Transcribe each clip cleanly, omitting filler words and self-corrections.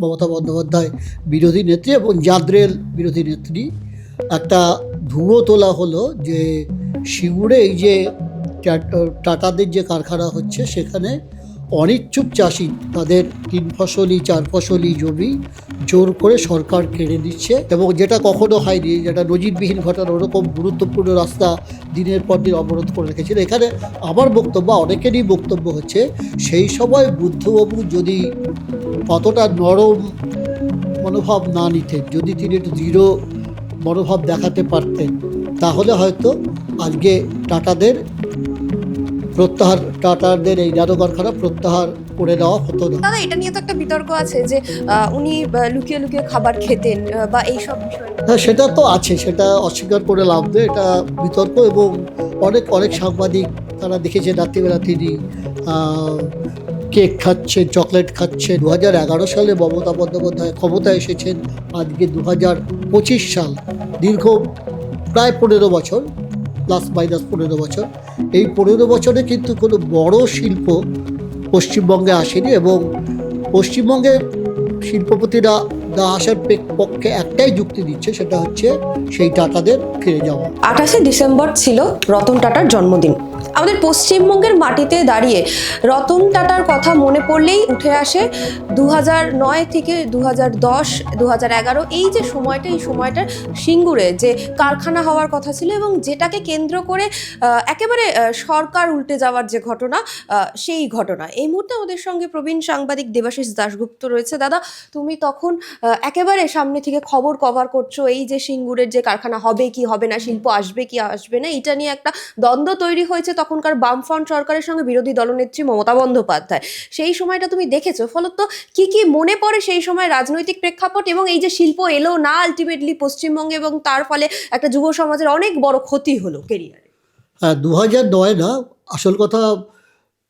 মমতা বন্দ্যোপাধ্যায় বিরোধী নেত্রী এবং জাদ্রেল বিরোধী নেত্রী একটা ধুয়ো তোলা হলো যে সিঙ্গুরে এই যে টাটাদের যে কারখানা হচ্ছে সেখানে অনিচ্ছুক চাষি তাদের 3 ফসলি 4 ফসলি জমি জোর করে সরকার কেড়ে দিচ্ছে এবং যেটা কখনো হয়নি, যেটা নজিরবিহীন ঘটনা, ওরকম গুরুত্বপূর্ণ রাস্তা দিনের পর দিন অবরোধ করে রেখেছিল। এখানে আমার বক্তব্য, অনেকেরই বক্তব্য হচ্ছে সেই সময় বুদ্ধবাবু যদি কতটা নরম মনোভাব না নিতেন, যদি তিনি একটু দৃঢ় মনোভাব দেখাতে পারতেন, তাহলে হয়তো আজকে টাটাদের এই জাদু কারখানা প্রত্যাহার করে দেওয়া হতো না। দাদা, এটা নিয়ে তো একটা বিতর্ক আছে যে উনি লুকিয়ে লুকিয়ে খাবার খেতেন বা এইসব বিষয়। হ্যাঁ, সেটা তো আছে, সেটা অস্বীকার করে লাভ নেই, এটা বিতর্ক। এবং অনেক অনেক সাংবাদিক তারা দেখেছে রাত্রিবেলা তিনি কেক খাচ্ছেন, চকলেট খাচ্ছেন। 2011 সালে মমতা বন্দ্যোপাধ্যায় ক্ষমতায় এসেছেন, আজকে 2025 সাল, দীর্ঘ প্রায় 15 বছর, প্লাস মাইনাস 15 বছর। এই 15 বছরে কিন্তু কোনো বড় শিল্প পশ্চিমবঙ্গে আসেনি এবং পশ্চিমবঙ্গের শিল্পপতিরা আসার পক্ষে একটাই যুক্তি দিচ্ছে, সেটা হচ্ছে সেই টাটাদের ফিরে যাওয়া। 28শে ডিসেম্বর ছিল রতন টাটার জন্মদিন। আমাদের পশ্চিমবঙ্গের মাটিতে দাঁড়িয়ে রতন টাটার কথা মনে পড়লেই উঠে আসে 2009 থেকে 2010, 2011 এই যে সময়টা, এই সময়টার সিঙ্গুরে যে কারখানা হওয়ার কথা ছিল এবং যেটাকে কেন্দ্র করে একেবারে সরকার উল্টে যাওয়ার যে ঘটনা, সেই ঘটনা। এই মুহূর্তে আমাদের সঙ্গে প্রবীণ সাংবাদিক দেবাশিস দাশগুপ্ত রয়েছে। দাদা, তুমি তখন একেবারে সামনে থেকে খবর কভার করছো, এই যে সিঙ্গুরের যে কারখানা হবে কি হবে না, শিল্প আসবে কি আসবে না, এটা নিয়ে একটা দ্বন্দ্ব তৈরি হয়েছে তখনকার বামফ্রন্ট সরকারের সঙ্গে বিরোধী দলনেত্রী মমতা বন্দ্যোপাধ্যায়। সেই সময়টা তুমি দেখেছো, ফলত কি কি মনে পড়ে সেই সময় রাজনৈতিক প্রেক্ষাপট এবং এই যে শিল্প এলো না আলটিমেটলি পশ্চিমবঙ্গে এবং তার ফলে একটা যুব সমাজের অনেক বড় ক্ষতি হলো কেরিয়ারে? 2009 না, আসল কথা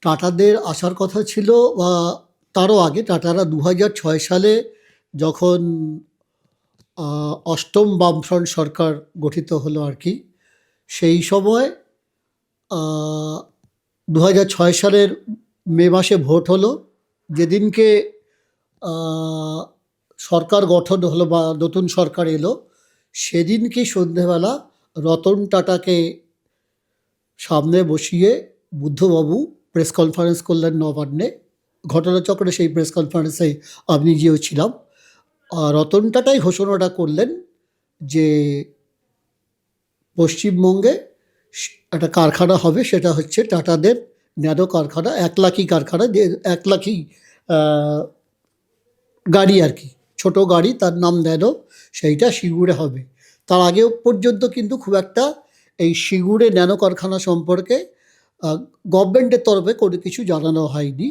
টাটাদের আসার কথা ছিল তারও আগে। টাটারা 2006 সালে যখন অষ্টম বামফ্রন্ট সরকার গঠিত হলো আর কি, সেই সময় 2006 সালের মে মাসে ভোট হলো। যেদিনকে সরকার গঠন হলো বা নতুন সরকার এলো, সেদিনকে সন্ধেবেলা রতন টাটাকে সামনে বসিয়ে বুদ্ধবাবু প্রেস কনফারেন্স করলেন নবান্নে। ঘটনাচক্রে সেই প্রেস কনফারেন্সে আমি নিজেও ছিলাম। রতন টাটাই ঘোষণাটা করলেন যে পশ্চিমবঙ্গে একটা কারখানা হবে, সেটা হচ্ছে টাটাদের ন্যানো কারখানা, 1 লাখি কারখানা, যে 1 লাখি গাড়ি আর কি, ছোট গাড়ি, তার নাম ন্যানো, সেইটা সিঙ্গুরে হবে। তার আগেও পর্যন্ত কিন্তু খুব একটা এই সিঙ্গুরে ন্যানো কারখানা সম্পর্কে গভর্নমেন্টের তরফে কোনো কিছু জানানো হয়নি।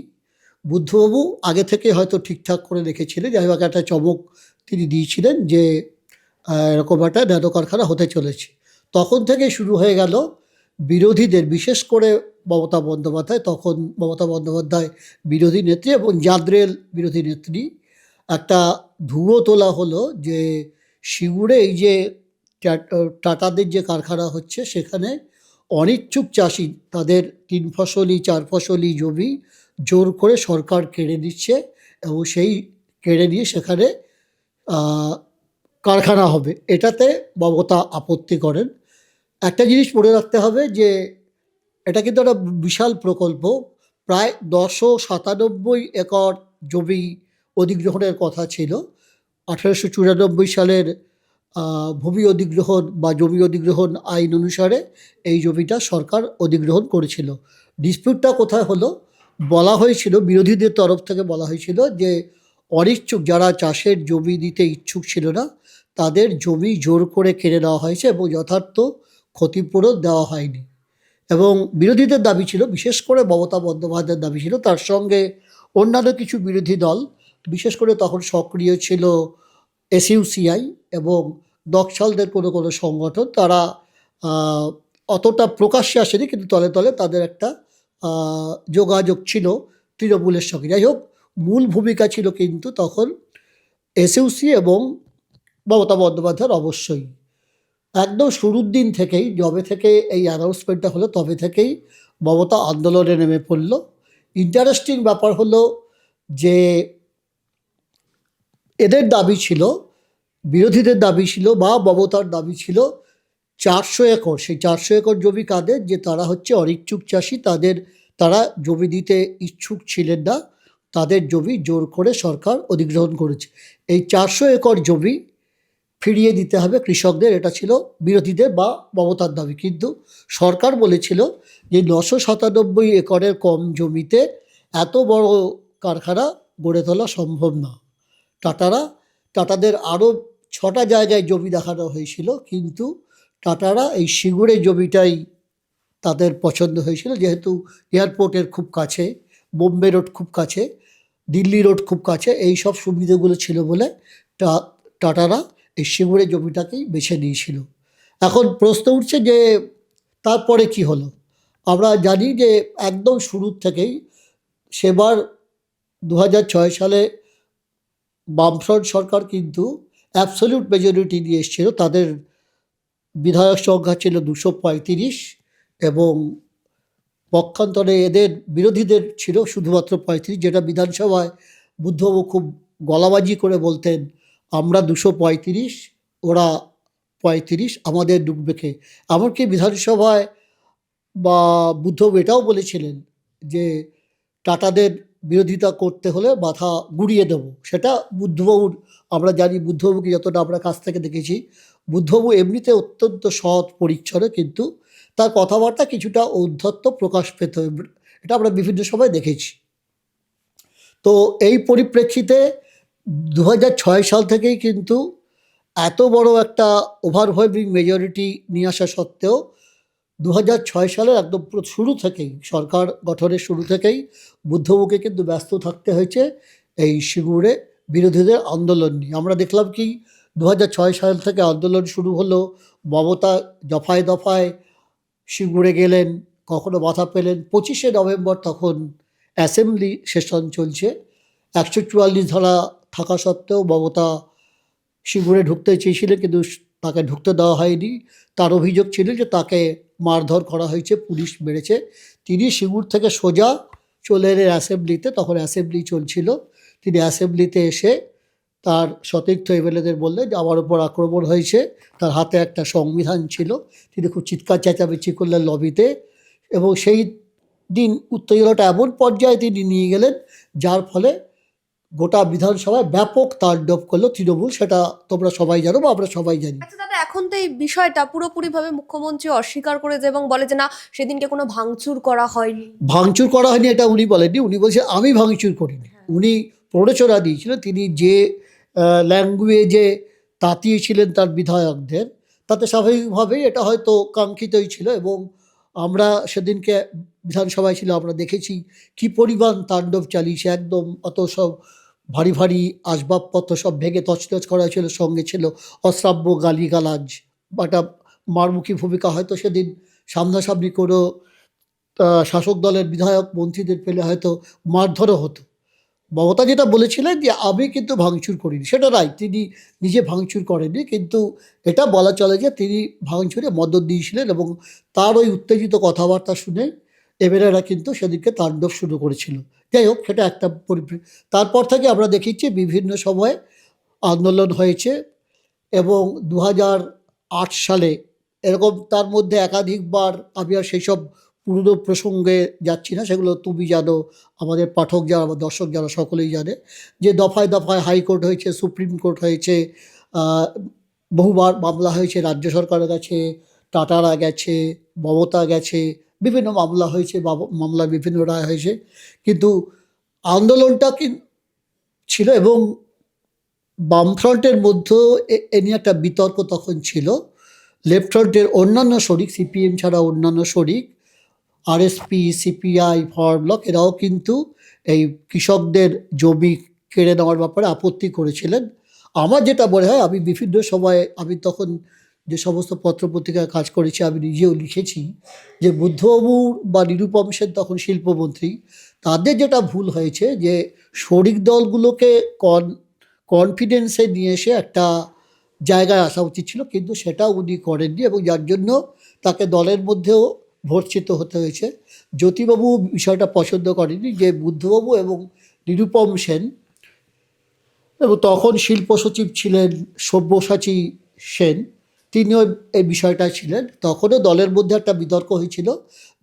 বুদ্ধবাবু আগে থেকে হয়তো ঠিকঠাক করে রেখেছিলেন, যাই হোক একটা চমক তিনি দিয়েছিলেন যে এরকম একটা ন্যানো কারখানা হতে চলেছে। তখন থেকে শুরু হয়ে গেল বিরোধীদের, বিশেষ করে মমতা বন্দ্যোপাধ্যায়, তখন মমতা বন্দ্যোপাধ্যায় বিরোধী নেত্রী এবং জাদ্রেল বিরোধী নেত্রী, একটা ধুয়ো তোলা হলো যে সিঙ্গুরে এই যে টাটাদের যে কারখানা হচ্ছে সেখানে অনিচ্ছুক চাষি তাদের 3 ফসলি 4 ফসলি জমি জোর করে সরকার কেড়ে দিচ্ছে এবং সেই কেড়ে নিয়ে সেখানে কারখানা হবে। এটাতে মমতা আপত্তি করেন। একটা জিনিস মনে রাখতে হবে যে এটা কিন্তু একটা বিশাল প্রকল্প, প্রায় 997 একর জমি অধিগ্রহণের কথা ছিল। 1894 সালের ভূমি অধিগ্রহণ বা জমি অধিগ্রহণ আইন অনুসারে এই জমিটা সরকার অধিগ্রহণ করেছিল। ডিসপিউটটা কোথায় হলো, বলা হয়েছিল, বিরোধীদের তরফ থেকে বলা হয়েছিল যে অনিচ্ছুক, যারা চাষের জমি দিতে ইচ্ছুক ছিল না, তাদের জমি জোর করে কেড়ে নেওয়া হয়েছে এবং যথার্থ ক্ষতিপূরণ দেওয়া হয়নি। এবং বিরোধীদের দাবি ছিল, বিশেষ করে মমতা বন্দ্যোপাধ্যায়ের দাবি ছিল, তার সঙ্গে অন্যান্য কিছু বিরোধী দল, বিশেষ করে তখন সক্রিয় ছিল এসইউসিআই এবং নকশালদের কোনো কোনো সংগঠন, তারা অতটা প্রকাশ্যে আসেনি কিন্তু তলে তলে তাদের একটা যোগাযোগ ছিল তৃণমূলের সঙ্গে। যাই হোক, মূল ভূমিকা ছিল কিন্তু তখন এসইউসি এবং মমতা বন্দ্যোপাধ্যায়ের অবশ্যই। একদম শুরুর দিন থেকেই, যবে থেকে এই অ্যানাউন্সমেন্টটা হলো তবে থেকেই মমতা আন্দোলনে নেমে পড়ল। ইন্টারেস্টিং ব্যাপার হলো যে এদের দাবি ছিল, বিরোধীদের দাবি ছিল বা মমতার দাবি ছিল 400 একর। সেই 400 একর জমি কাদের? যে তারা হচ্ছে অনিচ্ছুক চাষি, তারা জমি দিতে ইচ্ছুক ছিলেন না, তাদের জমি জোর করে সরকার অধিগ্রহণ করেছে। এই 400 একর জমি ফিরিয়ে দিতে হবে কৃষকদের, এটা ছিল বিরোধীদের বা মমতার দাবি। কিন্তু সরকার বলেছিল যে 997 একরের কম জমিতে এত বড় কারখানা গড়ে তোলা সম্ভব না। টাটাদের আরও 6টা জায়গায় জমি দেখানো হয়েছিল, কিন্তু টাটারা এই সিঙ্গুরে জমিটাই তাদের পছন্দ হয়েছিল, যেহেতু এয়ারপোর্টের খুব কাছে, বোম্বে রোড খুব কাছে, দিল্লি রোড খুব কাছে, এই সব সুবিধাগুলো ছিল বলে টাটারা এই সিঙ্গুরে জমিটাকেই বেছে নিয়েছিল। এখন প্রশ্ন উঠছে যে তারপরে কি হলো। আমরা জানি যে একদম শুরুর থেকেই সেবার 2006 সালে বামফ্রন্ট সরকার কিন্তু অ্যাবসলিউট মেজরিটি নিয়ে এসেছিল। তাদের বিধায়ক সংখ্যা ছিল 235 এবং পক্ষান্তরে এদের বিরোধীদের ছিল শুধুমাত্র 35, যেটা বিধানসভায় বুদ্ধবাবু খুব গলাবাজি করে বলতেন, আমরা 235, ওরা 35, আমাদের ডুববে কে। এমনকি বিধানসভায় বা বুদ্ধবাবু এটাও বলেছিলেন যে টাটাদের বিরোধিতা করতে হলে মাথা গুঁড়িয়ে দেবো। সেটা বুদ্ধবাবুর, আমরা জানি বুদ্ধবাবুকে যতটা আমরা কাছ থেকে দেখেছি, বুদ্ধবাবু এমনিতে অত্যন্ত সৎ পরিচ্ছন্ন, কিন্তু তার কথাবার্তা কিছুটা ঔদ্ধত্য প্রকাশ পেত, এটা আমরা বিভিন্ন সময় দেখেছি। তো এই পরিপ্রেক্ষিতে 2006 সাল থেকেই কিন্তু এত বড় একটা ওভারওয়েলমিং মেজরিটি নিয়ে আসা সত্ত্বেও 2006 সালের একদম শুরু থেকেই, সরকার গঠনের শুরু থেকেই বুদ্ধবাবুকে কিন্তু ব্যস্ত থাকতে হয়েছে এই সিঙ্গুরে বিরোধীদের আন্দোলন নিয়ে। আমরা দেখলাম কি 2006 সাল থেকে আন্দোলন শুরু হলো, মমতা দফায় দফায় সিঙ্গুরে গেলেন, কখনো মাথা পেলেন। 25শে নভেম্বর তখন অ্যাসেম্বলি সেশন চলছে, 144 ধারা থাকা সত্ত্বেও মমতা সিঙ্গুরে ঢুকতে চেয়েছিলেন, কিন্তু তাকে ঢুকতে দেওয়া হয়নি। তার অভিযোগ ছিল যে তাকে মারধর করা হয়েছে, পুলিশ মেরেছে। তিনি সিঙ্গুর থেকে সোজা চলে এলেন অ্যাসেম্বলিতে, তখন অ্যাসেম্বলি চলছিল। তিনি অ্যাসেম্বলিতে এসে তার সতীর্থ এমএলএদের বললেন যে আমার উপর আক্রমণ হয়েছে। তার হাতে একটা সংবিধান ছিল, তিনি খুব চিৎকার চেঁচামেচি করলেন লবিতে, এবং সেই দিন উত্তেজনাটা এমন পর্যায়ে তিনি নিয়ে গেলেন যার ফলে গোটা বিধানসভায় ব্যাপক তাণ্ডব করলো তৃণমূল। সেটা তোমরা সবাই জানো বা আমরা সবাই জানি। আচ্ছা দাদা, এখন তো এই বিষয়টা পুরোপুরিভাবে মুখ্যমন্ত্রী অস্বীকার করে যায় এবং বলে যে না, সেদিনকে কোনো ভাঙচুর করা হয়নি। ভাঙচুর করা হয়নি এটা উনি বলেননি, উনি বলছেন আমি ভাঙচুর করিনি। উনি প্ররোচনা দিয়েছিলেন, তিনি যে ল্যাঙ্গুয়েজে তাতিয়েছিলেন তার বিধায়কদের, তাতে স্বাভাবিকভাবেই এটা হয়তো কাঙ্ক্ষিতই ছিল। এবং আমরা সেদিনকে বিধানসভায় ছিল, আমরা দেখেছি কি পরিমাণ তাণ্ডব চালিয়েছে, একদম অত সব ভারী ভারী আসবাবপত্র সব ভেঙে তছনছ করা ছিল, সঙ্গে ছিল অশ্রাব্য গালিগালাজ। একটা মারমুখী ভূমিকা হয়তো সেদিন সামনাসামনি কোনো শাসক দলের বিধায়ক মন্ত্রীদের পেলে হয়তো মারধরও হতো। মমতা যেটা বলেছিলেন যে আমি কিন্তু ভাঙচুর করিনি, সেটা রাইট, তিনি নিজে ভাঙচুর করেননি, কিন্তু এটা বলা চলে যে তিনি ভাঙচুরে মদত দিয়েছিলেন। এবং তার ওই উত্তেজিত কথাবার্তা শুনে এমএলএরা কিন্তু সেদিনকে তাণ্ডব শুরু করেছিল। যাই হোক, সেটা একটা তারপর থেকে আমরা দেখেছি বিভিন্ন সময়ে আন্দোলন হয়েছে, এবং 2008 সালে এরকম, তার মধ্যে একাধিকবার, আমি আর সেই সব পুরনো প্রসঙ্গে যাচ্ছি না, সেগুলো তুমি জানো, আমাদের পাঠক যারা বা দর্শক যারা সকলেই জানে, যে দফায় দফায় হাইকোর্ট হয়েছে, সুপ্রিম কোর্ট হয়েছে, বহুবার মামলা হয়েছে রাজ্য সরকারের কাছে, টাটারা গেছে, মমতা গেছে, বিভিন্ন মামলা হয়েছে, মামলার বিভিন্ন রায় হয়েছে। কিন্তু আন্দোলনটা কি ছিল, এবং বামফ্রন্টের মধ্যেও এ নিয়ে একটা বিতর্ক তখন ছিল। লেফট ফ্রন্টের অন্যান্য শরিক, সিপিএম ছাড়া অন্যান্য শরিক, আরএসপি, সিপিআই, ফরওয়ার্ড ব্লক, এরাও কিন্তু এই কৃষকদের জমি কেড়ে নেওয়ার ব্যাপারে আপত্তি করেছিলেন। আমার যেটা মনে হয়, আমি বিভিন্ন সময়ে, আমি তখন যে সমস্ত পত্রপত্রিকায় কাজ করেছি, আমি নিজেও লিখেছি যে বুদ্ধবাবু বা নিরুপম সেন তখন শিল্পমন্ত্রী, তাদের যেটা ভুল হয়েছে যে শরিক দলগুলোকে কনফিডেন্সে নিয়ে এসে একটা জায়গায় আসা উচিত ছিল, কিন্তু সেটাও উনি করেননি, এবং যার জন্য তাকে দলের মধ্যেও ভর্ৎসিত হতে হয়েছে। জ্যোতিবাবু বিষয়টা পছন্দ করেনি যে বুদ্ধবাবু এবং নিরুপম সেন এবং তখন শিল্প সচিব ছিলেন সব্যসাচী সেন, তিনিও এই বিষয়টা ছিলেন। তখনও দলের মধ্যে একটা বিতর্ক হয়েছিল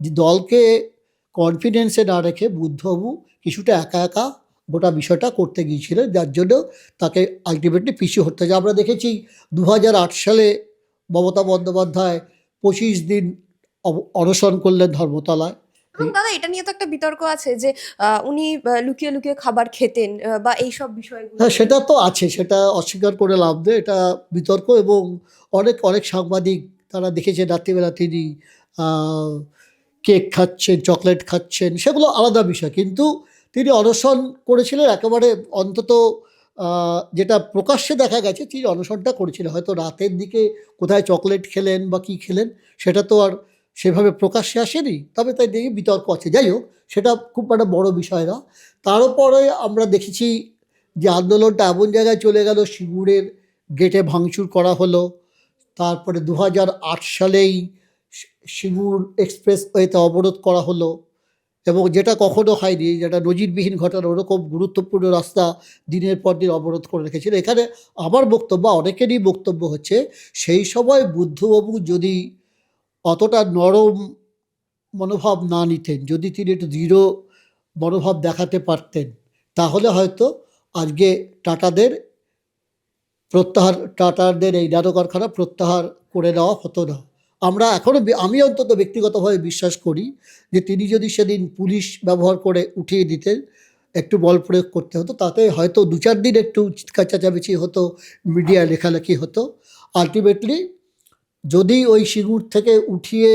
যে দলকে কনফিডেন্সে না রেখে বুদ্ধবাবু কিছুটা একা একা গোটা বিষয়টা করতে গিয়েছিলেন, যার জন্য তাকে আলটিমেটলি পিছু হতে হয়। আমরা দেখেছি 2008 সালে মমতা বন্দ্যোপাধ্যায় 25 দিন অনশন করলেন ধর্মতলায়। এবং দাদা এটা নিয়ে তো একটা বিতর্ক আছে যে উনি লুকিয়ে লুকিয়ে খাবার খেতেন বা এইসব বিষয়গুলো। হ্যাঁ, সেটা তো আছে, সেটা অস্বীকার করে লাভ নেই, এটা বিতর্ক। এবং অনেক অনেক সাংবাদিক তারা দেখেছে রাত্রিবেলা তিনি আহ, কেক খাচ্ছেন, চকলেট খাচ্ছেন, সেগুলো আলাদা বিষয়। কিন্তু তিনি অনশন করেছিলেন একেবারে, অন্তত যেটা প্রকাশ্যে দেখা গেছে তিনি অনশনটা করেছিলেন। হয়তো রাতের দিকে কোথায় চকলেট খেলেন বা কী খেলেন সেটা তো আর সেভাবে প্রকাশ্যে আসেনি, তবে তাই দেখি বিতর্ক আছে। যাই হোক, সেটা খুব একটা বড় বিষয় না। তার উপরে আমরা দেখেছি যে আন্দোলনটা এমন জায়গায় চলে গেল, সিঙ্গুরের গেটে ভাঙচুর করা হলো। তারপরে 2008 সালেই সিঙ্গুর এক্সপ্রেসওয়েতে অবরোধ করা হলো, এবং যেটা কখনো হয়নি, যেটা নজিরবিহীন ঘটনা, ওরকম গুরুত্বপূর্ণ রাস্তা দিনের পর দিন অবরোধ করে রেখেছিল। এখানে আমার বক্তব্য, অনেকেরই বক্তব্য হচ্ছে সেই সময় বুদ্ধবাবু যদি অতটা নরম মনোভাব না নিতেন, যদি তিনি একটু দৃঢ় মনোভাব দেখাতে পারতেন, তাহলে হয়তো আজকে টাটাদের টাটাদের এই ন্যানো কারখানা প্রত্যাহার করে নেওয়া হতো না। আমরা এখনও, আমি অন্তত ব্যক্তিগতভাবে বিশ্বাস করি যে তিনি যদি সেদিন পুলিশ ব্যবহার করে উঠিয়ে দিতেন, একটু বল প্রয়োগ করতে হতো, তাতে হয়তো 2-4 দিন একটু চিৎকার চেঁচামেচি হতো, মিডিয়া লেখালেখি হতো। আলটিমেটলি যদি ওই সিঙ্গুর থেকে উঠিয়ে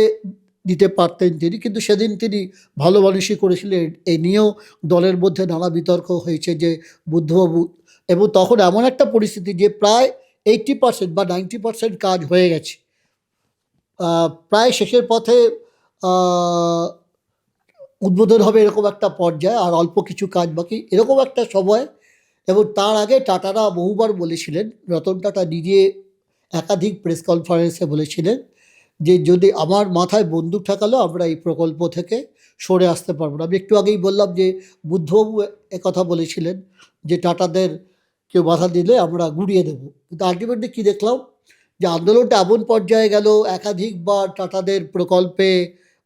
দিতে পারতেন তিনি, কিন্তু সেদিন তিনি ভালো মানুষই করেছিলেন। এই নিয়েও দলের মধ্যে নানা বিতর্ক হয়েছে যে বুদ্ধবাবু, এবং তখন এমন একটা পরিস্থিতি যে প্রায় 80% বা 90% কাজ হয়ে গেছে, প্রায় শেষের পথে উদ্বোধন হবে এরকম একটা পর্যায়ে, আর অল্প কিছু কাজ বাকি, এরকম একটা সময়। এবং তার আগে টাটারা বহুবার বলেছিলেন, রতন টাটা নিজে একাধিক প্রেস কনফারেন্সে বলেছিলেন যে যদি আমার মাথায় বন্দুক ঠেকালো আমরা এই প্রকল্প থেকে সরে আসতে পারবো না। আমি একটু আগেই বললাম যে বুদ্ধবাবু একথা বলেছিলেন যে টাটাদের কেউ বাধা দিলে আমরা গুড়িয়ে দেবো। কিন্তু আলটিমেটলি কী দেখলাম যে আন্দোলনটা এমন পর্যায়ে গেল, একাধিকবার টাটাদের প্রকল্পে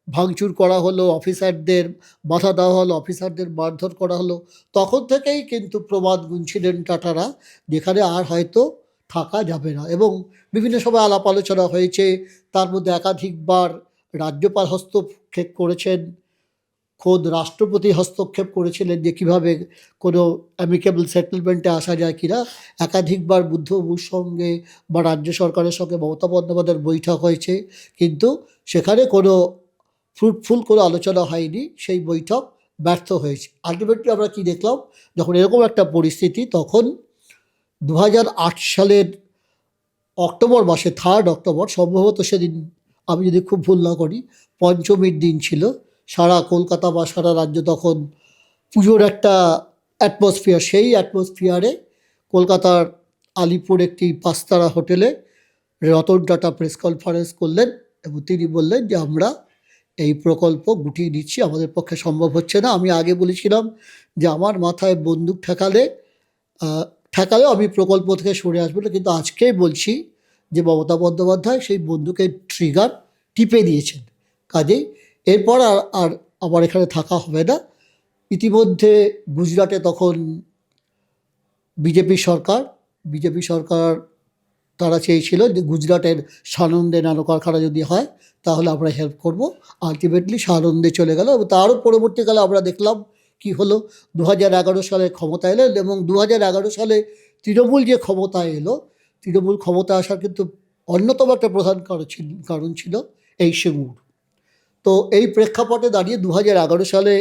ভাঙচুর করা হলো, অফিসারদের বাধা দেওয়া হলো, অফিসারদের মারধর করা হলো। তখন থেকেই কিন্তু প্রবাদ গুনছিলেন টাটারা, যেখানে আর হয়তো থাকা যাবে না। এবং বিভিন্ন সময় আলাপ আলোচনা হয়েছে, তার মধ্যে একাধিকবার রাজ্যপাল হস্তক্ষেপ করেছেন, খোদ রাষ্ট্রপতি হস্তক্ষেপ করেছিলেন যে কীভাবে কোনো অ্যামিকেবল সেটেলমেন্টে আসা যায় কিনা। একাধিকবার বুদ্ধবাবুর সঙ্গে বা রাজ্য সরকারের সঙ্গে মমতা বন্দ্যোপাধ্যায়ের বৈঠক হয়েছে, কিন্তু সেখানে কোনো ফ্রুটফুল কোনো আলোচনা হয়নি, সেই বৈঠক ব্যর্থ হয়েছে। আলটিমেটলি আমরা কী দেখলাম, যখন এরকম একটা পরিস্থিতি, তখন 2008 সালের অক্টোবর মাসে, 3 অক্টোবর সম্ভবত, সেদিন আমি যদি খুব ভুল না করি পঞ্চমীর দিন ছিল, সারা কলকাতা বা সারা রাজ্য তখন পুজোর একটা অ্যাটমসফিয়ার। সেই অ্যাটমসফিয়ারে কলকাতার আলিপুর একটি পাঁচতারা হোটেলে রতন টাটা প্রেস কনফারেন্স করলেন এবং তিনি বললেন যে আমরা এই প্রকল্প গুটিয়ে দিচ্ছি, আমাদের পক্ষে সম্ভব হচ্ছে না। আমি আগে বলেছিলাম যে আমার মাথায় বন্দুক ঠেকালেও আমি প্রকল্প থেকে সরে আসবো না, কিন্তু আজকেই বলছি যে মমতা বন্দ্যোপাধ্যায় সেই বন্দুকের ট্রিগার টিপে দিয়েছেন। কাজেই এরপর আর আমার এখানে থাকা হবে না। ইতিমধ্যে গুজরাটে তখন বিজেপি সরকার তারা চেয়েছিল যে গুজরাটের সানন্দে ন্যানো কারখানা যদি হয় তাহলে আমরা হেল্প করব। আলটিমেটলি সানন্দে চলে গেল, এবং তারও পরবর্তীকালে আমরা দেখলাম কি হলো। 2011 সালে ক্ষমতা এলেন, এবং 2011 সালে তৃণমূল যে ক্ষমতায় এলো, তৃণমূল ক্ষমতা আসার কিন্তু অন্যতম একটা প্রধান কারণ ছিল এই সিঙ্গুর। তো এই প্রেক্ষাপটে দাঁড়িয়ে 2011 সালে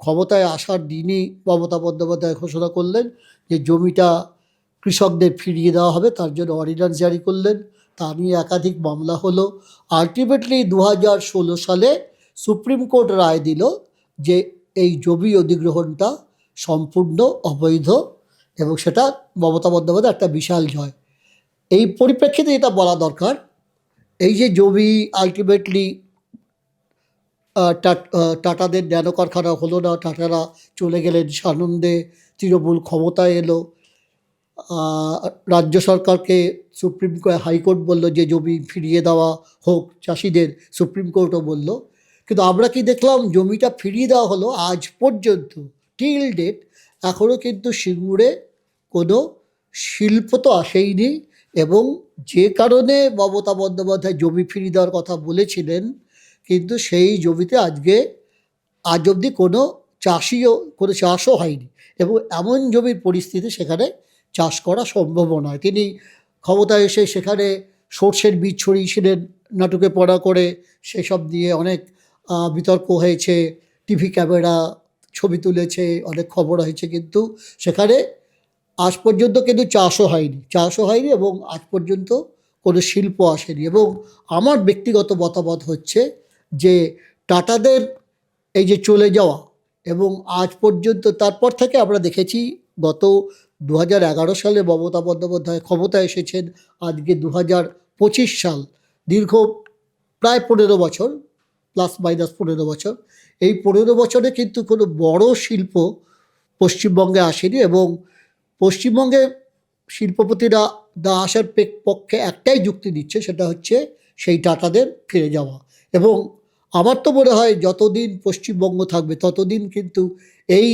ক্ষমতায় আসার দিনই মমতা বন্দ্যোপাধ্যায় ঘোষণা করলেন যে জমিটা কৃষকদের ফিরিয়ে দেওয়া হবে, তার জন্য অর্ডিন্যান্স জারি করলেন। তা নিয়ে একাধিক মামলা হলো। আলটিমেটলি 2016 সালে সুপ্রিম কোর্ট রায় দিল যে এই জমি অধিগ্রহণটা সম্পূর্ণ অবৈধ, এবং সেটা মমতা বন্দ্যোপাধ্যায় একটা বিশাল জয়। এই পরিপ্রেক্ষিতে এটা বলা দরকার, এই যে জমি আলটিমেটলি টাটাদের ন্যানো কারখানা হলো না, টাটারা চলে গেলেন সানন্দে, তৃণমূল ক্ষমতায় এলো। আহ, রাজ্য সরকারকে হাইকোর্ট বলল যে জমি ফিরিয়ে দেওয়া হোক চাষিদের, সুপ্রিম কোর্টও বলল। কিন্তু আমরা কি দেখলাম, জমিটা ফিরিয়ে দেওয়া হলো, আজ পর্যন্ত টিল ডেট এখনও কিন্তু সিঙ্গুরে কোনো শিল্প তো আসেইনি। এবং যে কারণে মমতা বন্দ্যোপাধ্যায় জমি ফিরিয়ে দেওয়ার কথা বলেছিলেন, কিন্তু সেই জমিতে আজ অবধি কোনো চাষও হয়নি। এবং এমন জমির পরিস্থিতি, সেখানে চাষ করা সম্ভব নয়। তিনি ক্ষমতায় এসে সেখানে সর্ষের বীজ ছড়িয়েছিলেন নাটুকে পড়া করে, সেসব নিয়ে অনেক বিতর্ক হয়েছে, টিভি ক্যামেরা ছবি তুলেছে, অনেক খবর হয়েছে, কিন্তু সেখানে আজ পর্যন্ত কিন্তু চাষও হয়নি এবং আজ পর্যন্ত কোনো শিল্প আসেনি। এবং আমার ব্যক্তিগত মতামত হচ্ছে যে টাটাদের এই যে চলে যাওয়া, এবং আজ পর্যন্ত তারপর থেকে আমরা দেখেছি গত 2011 সালে মমতা বন্দ্যোপাধ্যায় ক্ষমতায় এসেছেন, আজকে 2025 সাল, দীর্ঘ প্রায় 15 বছর, প্লাস মাইনাস 15 বছর। এই 15 বছরে কিন্তু কোনো বড় শিল্প পশ্চিমবঙ্গে আসেনি। এবং পশ্চিমবঙ্গে শিল্পপতিরা না আসার পক্ষে একটাই যুক্তি দিচ্ছে, সেটা হচ্ছে সেই টাটাদের ফিরে যাওয়া। এবং আমার তো মনে হয় যতদিন পশ্চিমবঙ্গ থাকবে ততদিন কিন্তু এই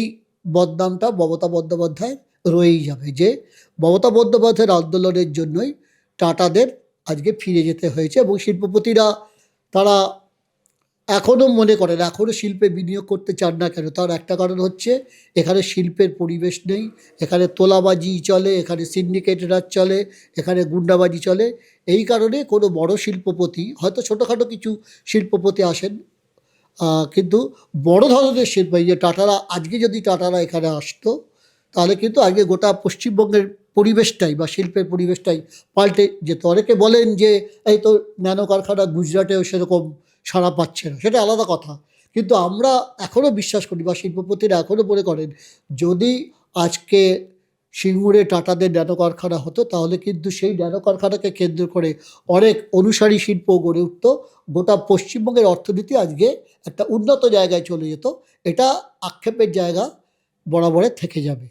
বদনামটা মমতা বন্দ্যোপাধ্যায় রয়েই যাবে, যে মমতা বন্দ্যোপাধ্যায়ের আন্দোলনের জন্যই টাটাদের আজকে ফিরে যেতে হয়েছে। এবং শিল্পপতিরা তারা এখনও মনে করেন, এখনও শিল্পে বিনিয়োগ করতে চান না কেন, তার একটা কারণ হচ্ছে এখানে শিল্পের পরিবেশ নেই, এখানে তোলাবাজি চলে, এখানে সিন্ডিকেট রাজ চলে, এখানে গুন্ডাবাজি চলে। এই কারণে কোনো বড় শিল্পপতি, হয়তো ছোটোখাটো কিছু শিল্পপতি আসেন, কিন্তু বড় ধরনের শিল্প, এই যে টাটারা এখানে আসতো, তাহলে কিন্তু আগে গোটা পশ্চিমবঙ্গের পরিবেশটাই বা শিল্পের পরিবেশটাই পাল্টে যেত। অনেকে বলেন যে এই তো ন্যানো কারখানা গুজরাটেও সেরকম সাড়া পাচ্ছে না, সেটা আলাদা কথা। কিন্তু আমরা এখনও বিশ্বাস করি বা শিল্পপতিরা এখনও মনে করেন, যদি আজকে সিঙ্গুরে টাটাদের ন্যানো কারখানা হতো, তাহলে কিন্তু সেই ন্যানো কারখানাকে কেন্দ্র করে অনেক অনুসারী শিল্প গড়ে উঠত, গোটা পশ্চিমবঙ্গের অর্থনীতি আজকে একটা উন্নত জায়গায় চলে যেত। এটা আক্ষেপের জায়গা বরাবরের থেকে যাবে।